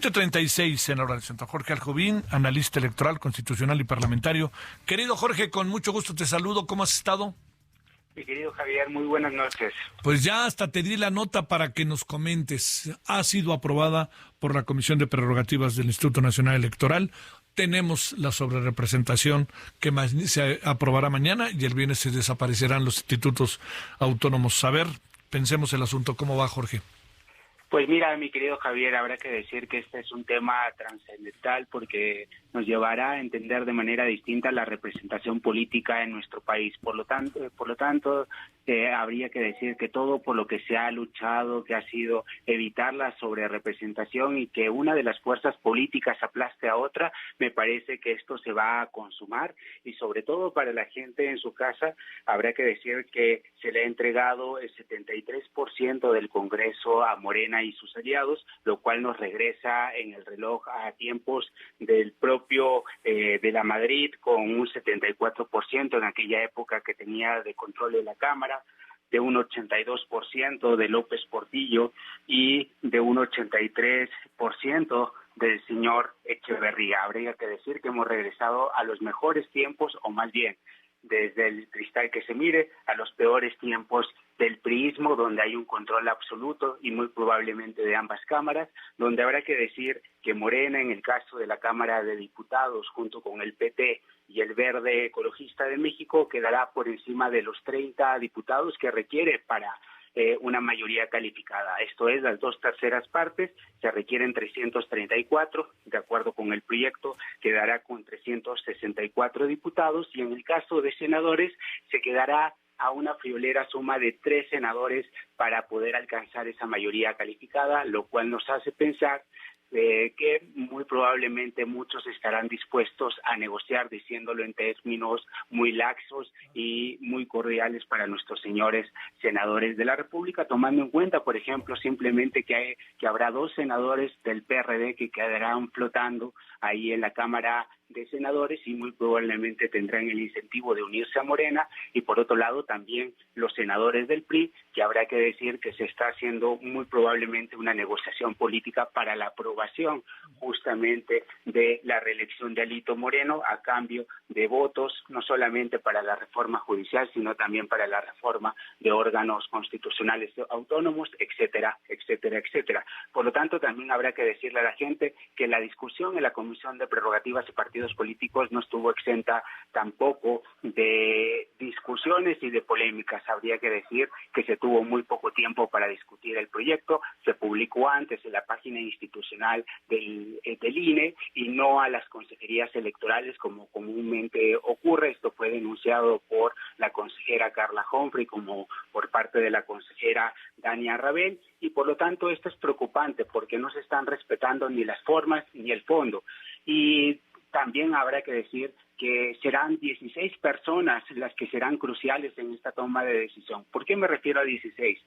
2036, senador del Centro. Jorge Aljobín, analista electoral, constitucional y parlamentario. Querido Jorge, con mucho gusto te saludo. ¿Cómo has estado? Mi querido Javier, muy buenas noches. Pues ya hasta te di la nota para que nos comentes. Ha sido aprobada por la Comisión de Prerrogativas del Instituto Nacional Electoral. Tenemos la sobrerepresentación que se aprobará mañana y el viernes se desaparecerán los institutos autónomos. A ver, pensemos el asunto. ¿Cómo va, Jorge? Pues mira, mi querido Javier, habrá que decir que este es un tema trascendental porque nos llevará a entender de manera distinta la representación política en nuestro país. Por lo tanto, habría que decir que todo por lo que se ha luchado, que ha sido evitar la sobrerepresentación y que una de las fuerzas políticas aplaste a otra, me parece que esto se va a consumar y sobre todo para la gente en su casa, habrá que decir que se le ha entregado el 73% del Congreso a Morena y sus aliados, lo cual nos regresa en el reloj a tiempos del propio de la Madrid con un 74% en aquella época que tenía de control de la Cámara, de un 82% de López Portillo y de un 83% del señor Echeverría. Habría que decir que hemos regresado a los mejores tiempos, o más bien, desde el cristal que se mire, a los peores tiempos del priismo, donde hay un control absoluto y muy probablemente de ambas cámaras, donde habrá que decir que Morena, en el caso de la Cámara de Diputados, junto con el PT y el Verde Ecologista de México, quedará por encima de los 30 diputados que requiere para una mayoría calificada. Esto es, las 2/3 partes, se requieren 334, de acuerdo con el proyecto, quedará con 364 diputados, y en el caso de senadores, se quedará a una friolera suma de 3 senadores para poder alcanzar esa mayoría calificada, lo cual nos hace pensar que muy probablemente muchos estarán dispuestos a negociar, diciéndolo en términos muy laxos y muy cordiales para nuestros señores senadores de la República, tomando en cuenta, por ejemplo, simplemente que habrá 2 senadores del PRD que quedarán flotando ahí en la Cámara de Senadores y muy probablemente tendrán el incentivo de unirse a Morena, y por otro lado también los senadores del PRI, que habrá que decir que se está haciendo muy probablemente una negociación política para la aprobación justamente de la reelección de Alito Moreno a cambio de votos, no solamente para la reforma judicial, sino también para la reforma de órganos constitucionales autónomos, etcétera, etcétera, etcétera. Por lo tanto, también habrá que decirle a la gente que la discusión en la Comisión de Prerrogativas y Partidos Políticos no estuvo exenta tampoco de discusiones y de polémicas. Habría que decir que se tuvo muy poco tiempo para discutir el proyecto, se publicó antes en la página institucional del INE y no a las consejerías electorales como comúnmente ocurre. Esto fue denunciado por la consejera Carla Humphrey como por parte de la consejera Dania Rabel, y por lo tanto esto es preocupante porque no se están respetando ni las formas ni el fondo. Y también habrá que decir que serán 16 personas las que serán cruciales en esta toma de decisión. ¿Por qué me refiero a 16?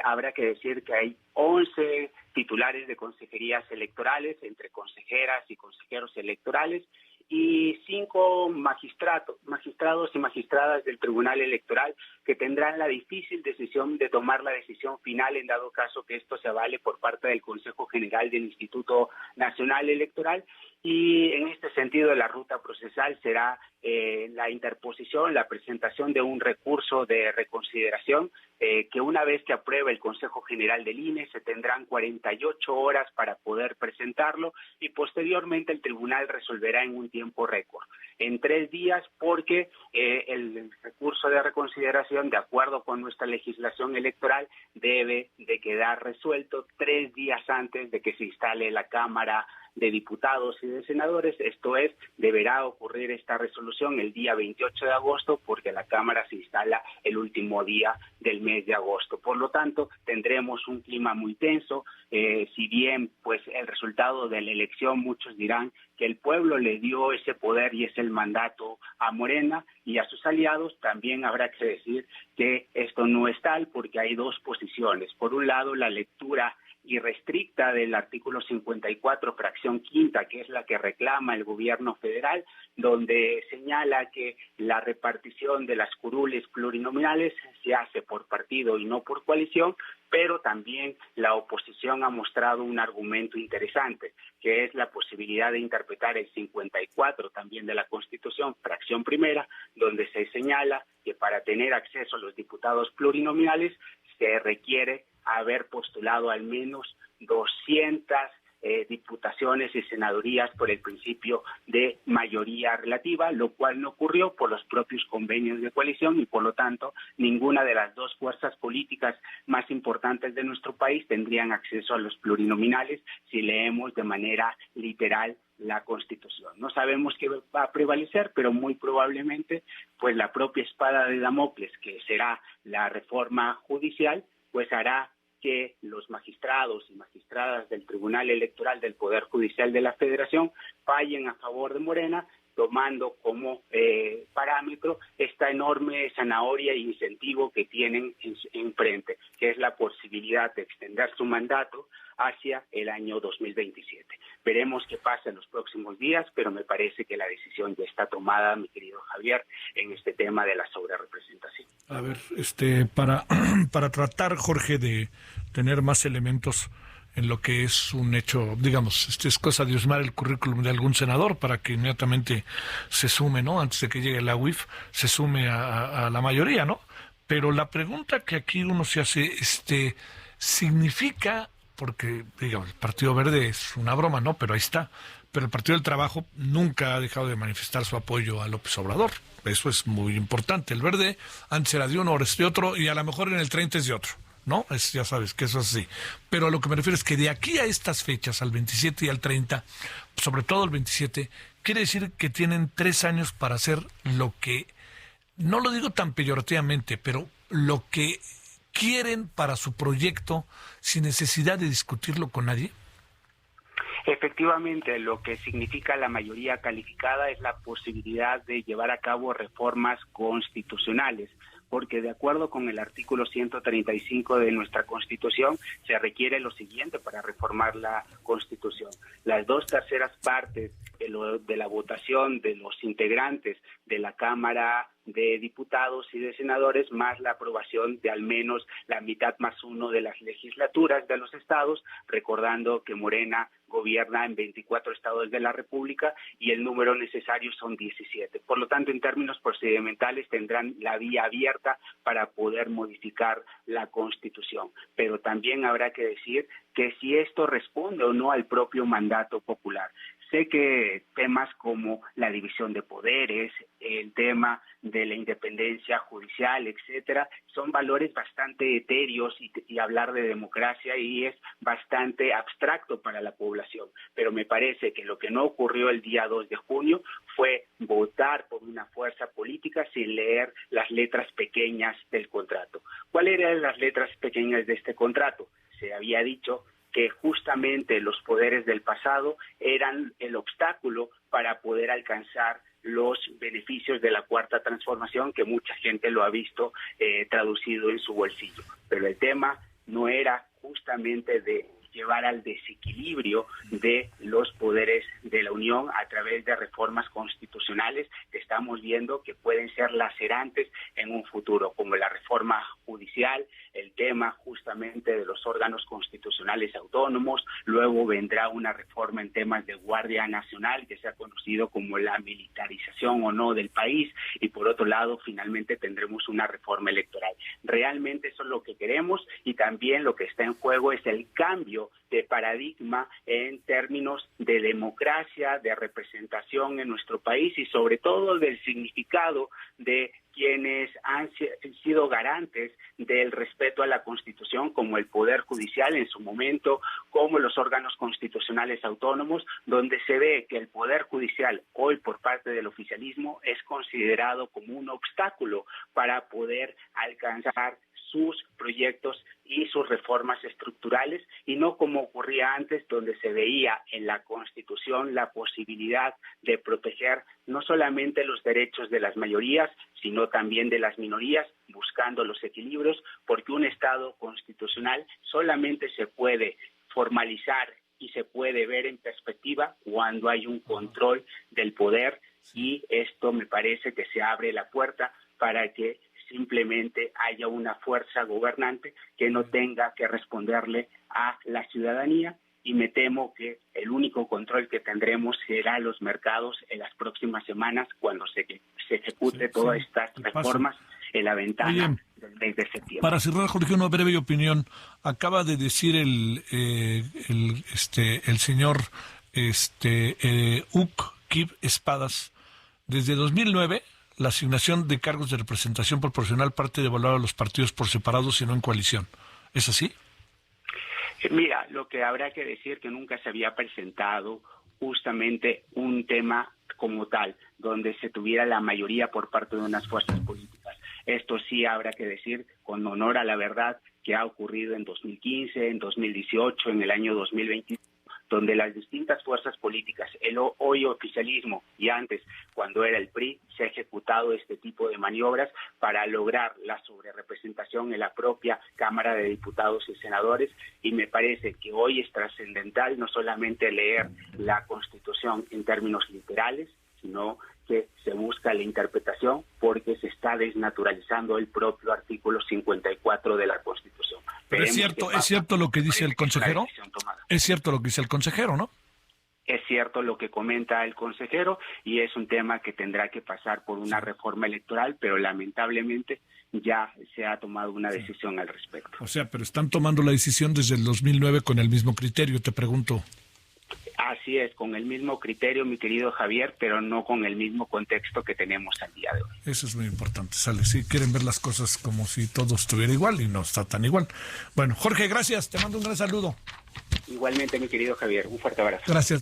Habrá que decir que hay 11 titulares de consejerías electorales, entre consejeras y consejeros electorales, y 5 magistrados y magistradas del Tribunal Electoral que tendrán la difícil decisión de tomar la decisión final en dado caso que esto se avale por parte del Consejo General del Instituto Nacional Electoral. Y en este sentido la ruta procesal será la interposición, la presentación de un recurso de reconsideración que una vez que apruebe el Consejo General del INE se tendrán 48 horas para poder presentarlo y posteriormente el tribunal resolverá en un tiempo récord, en 3 días, porque el recurso de reconsideración, de acuerdo con nuestra legislación electoral, debe de quedar resuelto 3 días antes de que se instale la Cámara de Diputados y de Senadores. Esto es, deberá ocurrir esta resolución el día 28 de agosto porque la Cámara se instala el último día del mes de agosto. Por lo tanto, tendremos un clima muy tenso. Si bien pues el resultado de la elección, muchos dirán que el pueblo le dio ese poder y ese el mandato a Morena y a sus aliados, también habrá que decir que esto no es tal porque hay 2 posiciones. Por un lado, la lectura irrestricta del artículo 54, fracción quinta, que es la que reclama el gobierno federal, donde señala que la repartición de las curules plurinominales se hace por partido y no por coalición, pero también la oposición ha mostrado un argumento interesante, que es la posibilidad de interpretar el 54 también de la Constitución, fracción primera, donde se señala que para tener acceso a los diputados plurinominales se requiere haber postulado al menos 200 diputaciones y senadurías por el principio de mayoría relativa, lo cual no ocurrió por los propios convenios de coalición y por lo tanto ninguna de las dos fuerzas políticas más importantes de nuestro país tendrían acceso a los plurinominales si leemos de manera literal la Constitución. No sabemos qué va a prevalecer, pero muy probablemente pues la propia espada de Damocles, que será la reforma judicial, pues hará que los magistrados y magistradas del Tribunal Electoral del Poder Judicial de la Federación fallen a favor de Morena, tomando como parámetro esta enorme zanahoria e incentivo que tienen enfrente, que es la posibilidad de extender su mandato hacia el año 2027. Veremos qué pasa en los próximos días, pero me parece que la decisión ya está tomada, mi querido Javier, en este tema de la sobrerepresentación. A ver, para tratar, Jorge, de tener más elementos en lo que es un hecho, digamos, es cosa de usar el currículum de algún senador para que inmediatamente se sume, ¿no? Antes de que llegue la UIF, se sume a la mayoría, ¿no? Pero la pregunta que aquí uno se hace, significa, porque, digamos, el Partido Verde es una broma, ¿no? Pero ahí está. Pero el Partido del Trabajo nunca ha dejado de manifestar su apoyo a López Obrador. Eso es muy importante. El Verde antes era de uno, ahora es de otro, y a lo mejor en el 30 es de otro, ¿no? Ya sabes que eso es así. Pero a lo que me refiero es que de aquí a estas fechas, al 27 y al 30, sobre todo el 27, quiere decir que tienen 3 años para hacer lo que, no lo digo tan peyorativamente, pero lo que quieren para su proyecto sin necesidad de discutirlo con nadie. Efectivamente, lo que significa la mayoría calificada es la posibilidad de llevar a cabo reformas constitucionales, porque de acuerdo con el artículo 135 de nuestra Constitución, se requiere lo siguiente para reformar la Constitución. Las 2/3 partes de la votación de los integrantes de la Cámara de Diputados y de Senadores, más la aprobación de al menos la mitad más uno de las legislaturas de los estados, recordando que Morena gobierna en 24 estados de la República y el número necesario son 17. Por lo tanto, en términos procedimentales tendrán la vía abierta para poder modificar la Constitución. Pero también habrá que decir que si esto responde o no al propio mandato popular. Sé que temas como la división de poderes, el tema de la independencia judicial, etcétera, son valores bastante etéreos y hablar de democracia y es bastante abstracto para la población. Pero me parece que lo que no ocurrió el día 2 de junio fue votar por una fuerza política sin leer las letras pequeñas del contrato. ¿Cuáles eran las letras pequeñas de este contrato? Se había dicho que justamente los poderes del pasado eran el obstáculo para poder alcanzar los beneficios de la Cuarta Transformación, que mucha gente lo ha visto traducido en su bolsillo. Pero el tema no era justamente de llevar al desequilibrio de los poderes de la Unión a través de reformas constitucionales que estamos viendo que pueden ser lacerantes en un futuro, como la reforma judicial, el tema justamente de los órganos constitucionales autónomos, luego vendrá una reforma en temas de Guardia Nacional, que se ha conocido como la militarización o no del país, y por otro lado, finalmente tendremos una reforma electoral. Realmente eso es lo que queremos y también lo que está en juego es el cambio de paradigma en términos de democracia, de representación en nuestro país y sobre todo del significado de quienes han sido garantes del respeto a la Constitución, como el Poder Judicial en su momento, como los órganos constitucionales autónomos, donde se ve que el Poder Judicial hoy por parte del oficialismo es considerado como un obstáculo para poder alcanzar sus proyectos y sus reformas estructurales y no como ocurría antes, donde se veía en la Constitución la posibilidad de proteger no solamente los derechos de las mayorías, sino también de las minorías, buscando los equilibrios, porque un Estado constitucional solamente se puede formalizar y se puede ver en perspectiva cuando hay un control del poder, y esto me parece que se abre la puerta para que simplemente haya una fuerza gobernante que no tenga que responderle a la ciudadanía, y me temo que el único control que tendremos será los mercados en las próximas semanas cuando se ejecute todas estas reformas en la ventana del mes de septiembre. Para cerrar, Jorge, una breve opinión. Acaba de decir el señor Kib Espadas, desde 2009 la asignación de cargos de representación proporcional parte de evaluar a los partidos por separados y no en coalición. ¿Es así? Mira, lo que habrá que decir que nunca se había presentado justamente un tema como tal, donde se tuviera la mayoría por parte de unas fuerzas políticas. Esto sí habrá que decir con honor a la verdad que ha ocurrido en 2015, en 2018, en el año 2021, donde las distintas fuerzas políticas, el hoy oficialismo y antes, cuando era el PRI, se ha ejecutado este tipo de maniobras para lograr la sobrerepresentación en la propia Cámara de Diputados y Senadores, y me parece que hoy es trascendental no solamente leer la Constitución en términos literales, sino que se busca la interpretación porque se está desnaturalizando el propio artículo 54 de la Constitución. Pero es cierto lo que dice el consejero. Es cierto lo que dice el consejero, ¿no? Es cierto lo que comenta el consejero, y es un tema que tendrá que pasar por una reforma electoral, pero lamentablemente ya se ha tomado una decisión al respecto. O sea, pero están tomando la decisión desde el 2009 con el mismo criterio, te pregunto. Así es, con el mismo criterio, mi querido Javier, pero no con el mismo contexto que tenemos al día de hoy. Eso es muy importante, sale. Sí, quieren ver las cosas como si todo estuviera igual y no está tan igual. Bueno, Jorge, gracias. Te mando un gran saludo. Igualmente, mi querido Javier. Un fuerte abrazo. Gracias.